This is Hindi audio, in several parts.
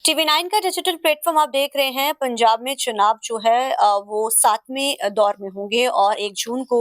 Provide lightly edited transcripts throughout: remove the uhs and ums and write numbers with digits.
टीवी 9 का डिजिटल प्लेटफ़ॉर्म आप देख रहे हैं। पंजाब में चुनाव जो है वो 7वें दौर में होंगे और 1 जून को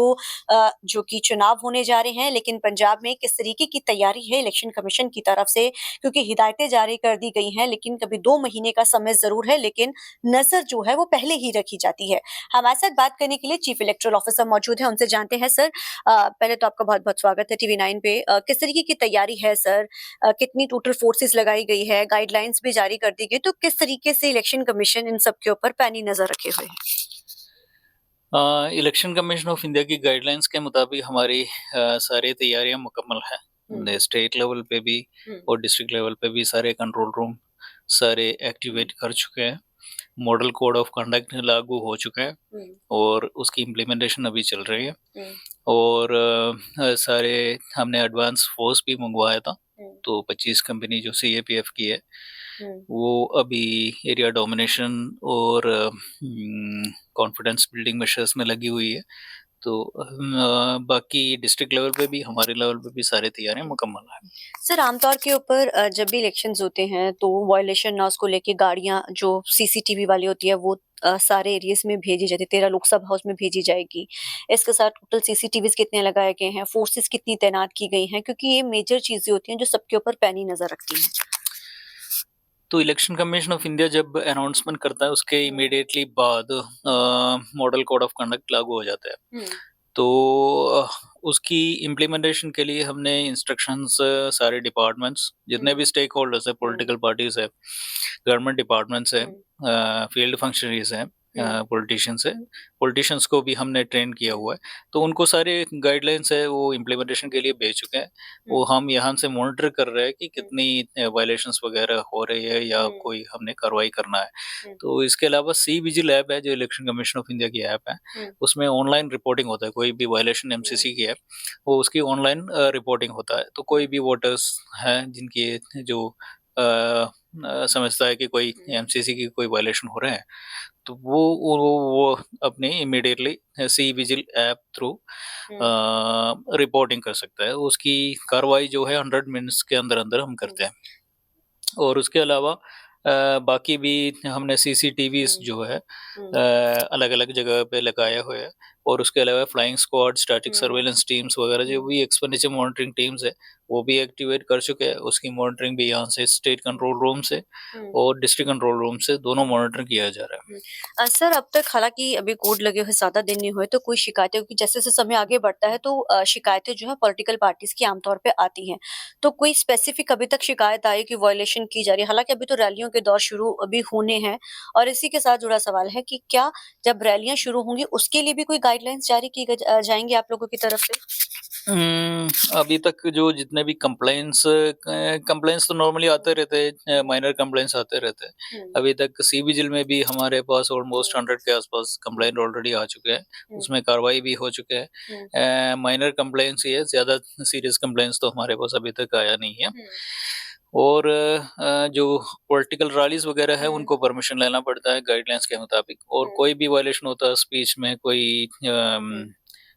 जो कि चुनाव होने जा रहे हैं। लेकिन पंजाब में किस तरीके की तैयारी है इलेक्शन कमीशन की तरफ से, क्योंकि हिदायतें जारी कर दी गई हैं, लेकिन कभी 2 महीने का समय ज़रूर है, लेकिन नज़र जो है वो पहले ही रखी जाती है। हमारे साथ बात करने के लिए चीफ इलेक्टोरल ऑफिसर मौजूद हैं, उनसे जानते हैं। सर, पहले तो आपका बहुत-बहुत स्वागत है टीवी 9 पे। किस तरीके की तैयारी है सर? कितनी टोटल फोर्सेस लगाई गई है, गाइडलाइंस भी जारी कर दी गई, तो किस तरीके से इलेक्शन कमीशन इन सब के ऊपर पैनी नजर रखे हुए है? इलेक्शन कमीशन ऑफ इंडिया की गाइडलाइंस के मुताबिक हमारी सारी तैयारियां मुकम्मल हैं। हम्म। हमने स्टेट लेवल पे भी हम्म। और डिस्ट्रिक्ट लेवल पे भी सारे कंट्रोल रूम सारे एक्टिवेट कर चुके हैं। मॉडल कोड ऑफ कंडक्ट लागू हो चुका है हम्म। और उसकी इम्प्लीमेंटेशन अभी चल रही है। हम्म। और सारे हमने एडवांस फोर्स भी मंगवाया था। हम्म। तो 25 कंपनी जो सीएपीएफ की है हम्म। वो अभी एरिया डोमिनेशन और कॉन्फिडेंस बिल्डिंग मेशर्स में लगी हुई है। तो बाकी डिस्ट्रिक्ट लेवल पे भी हमारे लेवल पे भी सारी तैयारियां मुकम्मल हैं। सर, आमतौर के ऊपर जब भी इलेक्शंस होते हैं तो वायलेशन ना उसको लेके गाड़ियां जो सीसीटीवी वाली होती है वो सारे एरियाज में भेजी जाती है। 13 लोकसभा हाउस में भेजी जाएगी। इसके साथ टोटल सीसीटीवीज कितने लगाए गए हैं, फोर्सेस कितनी तैनात की गई हैं, क्योंकि ये मेजर चीजें होती हैं जो सबके ऊपर पैनी नजर रखती हैं। तो इलेक्शन कमीशन ऑफ इंडिया जब अनाउंसमेंट करता है उसके हम्म। इमीडिएटली बाद मॉडल कोड ऑफ कंडक्ट लागू हो जाता है। हम्म। तो उसकी इम्प्लीमेंटेशन के लिए हमने इंस्ट्रक्शंस सारे डिपार्टमेंट्स जितने हम्म। भी स्टेक होल्डर्स है, हम्म। पॉलिटिकल पार्टीज है, गवर्नमेंट डिपार्टमेंट्स है, हम्म। फील्ड फंक्शनरीज हैं, हम्म। पॉलिटिशियंस है, पॉलिटिशियंस को भी हमने ट्रेन किया हुआ है। तो उनको सारे गाइडलाइंस है वो इम्प्लीमेंटेशन के लिए भेज चुके हैं। वो हम्म। हम यहाँ से मॉनिटर कर रहे हैं कि हम्म। कितनी वायलेशंस वगैरह हो रही है या हम्म। कोई हमने कार्रवाई करना है। हम्म। तो इसके अलावा सी विजिल ऐप है जो इलेक्शन कमीशन ऑफ इंडिया की ऐप है। हम्म। उसमें ऑनलाइन रिपोर्टिंग होता है। कोई भी वायलेशन हम्म। एमसीसी की है वो उसकी ऑनलाइन रिपोर्टिंग होता है। तो कोई हम्म। भी वोटर्स हैं जिनकी जो समझता है कि कोई हम्म। एमसीसी की कोई वायलेशन हो रहे हैं तो वो अपनी immediately C vigil app through hmm. Reporting कर सकता है। उसकी कार्रवाई जो है 100 मिनट्स के अंदर अंदर हम हम्म। करते हैं। और उसके अलावा बाकी भी हमने सीसीटीवीज़ हम्म। जो है हम्म। अलग-अलग जगह पे लगाए हुए हैं। और उसके अलावा फ्लाइंग स्क्वाड, स्टैटिक हम्म। सर्वेलेंस टीम्स वगैरह जो हम्म। भी एक्सपेंडिचर मॉनिटरिंग टीम्स है, वो भी एक्टिवेट कर चुके हैं। उसकी मॉनिटरिंग भी यहाँ से स्टेट कंट्रोल रूम से हम्म। और डिस्ट्रिक्ट कंट्रोल रूम से दोनों मॉनिटर किया जा रहा है। हुँ। सर, अब तक हालाँकि अभी कोड लगे हुए ज़्यादा दिन नहीं हुए, तो कोई शिकायतें, क्योंकि जैसे-जैसे समय आगे बढ़ता है तो शिकायतें जो है पॉलिटिकल पार्टीज़ की आम तौर पे आती हैं। तो कोई स्पेसिफिक अभी तक शिकायत आई कि वायलेशन की जा रही है? हालाँकि अभी तो रैलियों के दौर शुरू अभी होने हैं, और इसी के साथ जुड़ा सवाल है कि क्या जब रैलियाँ शुरू होंगी उसके लिए भी कोई गाइडलाइंस जारी की जाएँगी आप लोगों की तरफ से? अभी तक जो जितने भी कंप्लेंट्स तो नॉर्मली आते हुँ। रहते हैं, हुँ। माइनर कंप्लेंट्स आते रहते हैं। हुँ। अभी तक सी विजिल में भी हमारे पास हुँ। ऑलमोस्ट 100 के आसपास हुँ। कंप्लेंट ऑलरेडी आ चुके हैं। हुँ। उसमें कार्रवाई भी हो चुके हुँ। हैं। माइनर कंप्लेंट्स ही है, ज़्यादा सीरियस कंप्लेंट्स तो हमारे पास अभी तक आया नहीं है। हुँ। और जो पॉलिटिकल रैलीज़ वगैरह है हुँ। उनको परमिशन लेना पड़ता है गाइडलाइंस के मुताबिक। और हुँ। कोई भी वायलेशन होता है स्पीच में, कोई हुँ।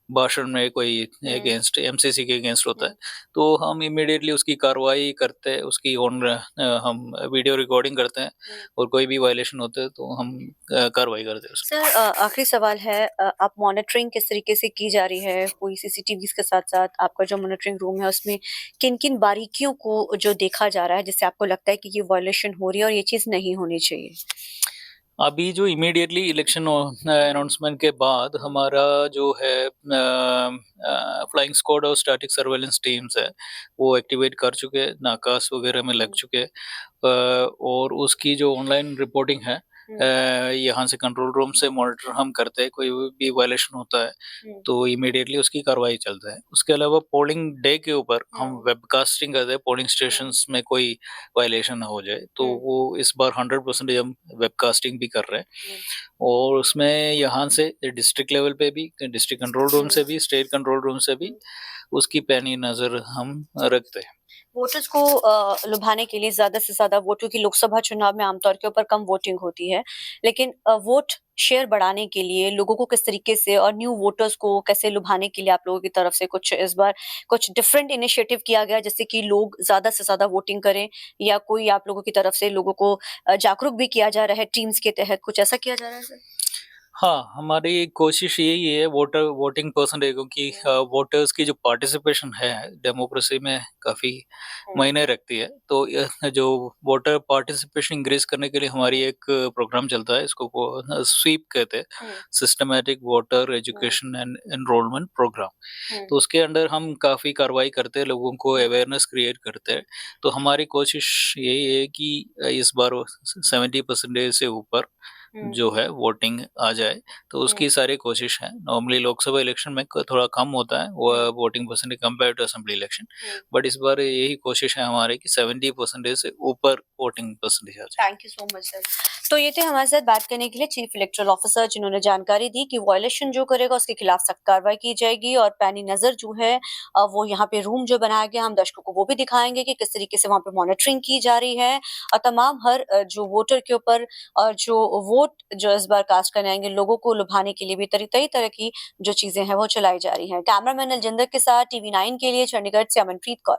भाषण में कोई हुँ। अगेंस्ट एमसीसी के अगेंस्ट होता है, हुँ। तो हम इमीडिएटली उसकी कार्रवाई करते हैं, उसकी हम वीडियो रिकॉर्डिंग करते हैं। हुँ। और कोई भी वायलेशन होता है तो हम कार्रवाई करते हैं उसकी। सर, आखिरी सवाल है, आप मॉनिटरिंग किस तरीके से की जा रही है? कोई सीसीटीवीज़ के साथ-साथ आपका जो मॉनिटरिंग रूम है उसमें किन-किन बारीकियों को जो देखा जा रहा है जिससे आपको लगता है कि ये वायलेशन हो रही है और ये चीज़ नहीं होनी चाहिए? अभी जो इमीडिएटली इलेक्शन हुँ। अनाउंसमेंट के बाद हुँ। हमारा जो है फ्लाइंग स्क्वाड और स्टैटिक सर्वेलेंस टीम्स है, वो एक्टिवेट कर चुके हैं, नाकास वगैरह में लग हुँ। चुके हैं। और उसकी जो ऑनलाइन रिपोर्टिंग है, हुँ। यहाँ से कंट्रोल रूम से मॉनिटर हम करते हैं। कोई भी वायलेशन होता है हुँ। तो इमीडिएटली उसकी कार्रवाई चलता है। उसके अलावा पोलिंग डे के ऊपर हम हुँ। वेबकास्टिंग करते हैं, पोलिंग हुँ। स्टेशंस में कोई वायलेशन ना हो जाए, तो हुँ। वो इस बार 100% हम वेबकास्टिंग भी कर रहे हैं। हुँ। और उसमें यहाँ से डिस्ट्रिक्ट लेवल पे भी, डिस्ट्रिक्ट कंट्रोल रूम हुँ। से भी, स्टेट कंट्रोल रूम से भी हुँ। उसकी पैनी नज़र हम रखते हैं। वोटर्स को लुभाने के लिए ज़्यादा से ज़्यादा वोटों की लोकसभा चुनाव में आमतौर के ऊपर कम वोटिंग होती है। लेकिन वोट शेयर बढ़ाने के लिए लोगों को किस तरीके से और न्यू वोटर्स को कैसे लुभाने के लिए आप लोगों की तरफ से कुछ इस बार कुछ डिफरेंट इनिशिएटिव किया गया जिससे कि लोग ज़्यादा से ज़्यादा वोटिंग करें या कोई आप लोगों की तरफ से लोगों को जागरूक भी किया जा रहा है टीम्स के तहत, कुछ ऐसा किया जा रहा है सर? हाँ, हमारी कोशिश यही है वोटिंग परसेंटेज क्योंकि वोटर्स की जो पार्टिसिपेशन है डेमोक्रेसी में काफ़ी हुँ, मायने रखती है। तो जो वोटर पार्टिसिपेशन इंक्रीज़ करने के लिए हमारी एक प्रोग्राम चलता है, इसको स्वीप कहते हैं, hmm, systematic voter hmm, education and enrolment programme. Hmm, तो उसके अंडर हम काफ़ी कार्रवाई करते हैं, लोगों को हुँ, अवेयरनेस क्रिएट करते हैं। तो हमारी कोशिश यही है कि इस बार 70% से ऊपर हुँ, जो है वोटिंग आ जाए, तो हुँ, उसकी सारी कोशिश है। नॉर्मली लोकसभा इलेक्शन में क थोड़ा कम होता है वो hmm, voting percentage compare to assembly election. Hmm. But इस बार यही कोशिश है हमारी कि 70% से ऊपर वोटिंग परसेंटेज आ जाए। Thank you so much sir. तो ये थे हमारे साथ बात करने के लिए चीफ इलेक्टोरल ऑफिसर जिन्होंने जानकारी दी कि वायलेशन जो करेगा उसके खिलाफ सख्त कार्रवाई की जाएगी और पैनी नज़र जो है वो यहाँ पे रूम जो बनाया गया हम दर्शकों को वो भी दिखाएँगे कि किस तरीके से वहाँ पे मॉनिटरिंग की जा रही है और तमाम हर जो वोटर के ऊपर और जो वोट जो इस बार कास्ट करने आएँगे लोगों को लुभाने के लिए भी कई तरह की जो चीज़ें हैं वो चलाई जा रही हैं। कैमरामैन अलजिंदर के साथ टीवी 9 के लिए चंडीगढ़ से अमनप्रीत कौर।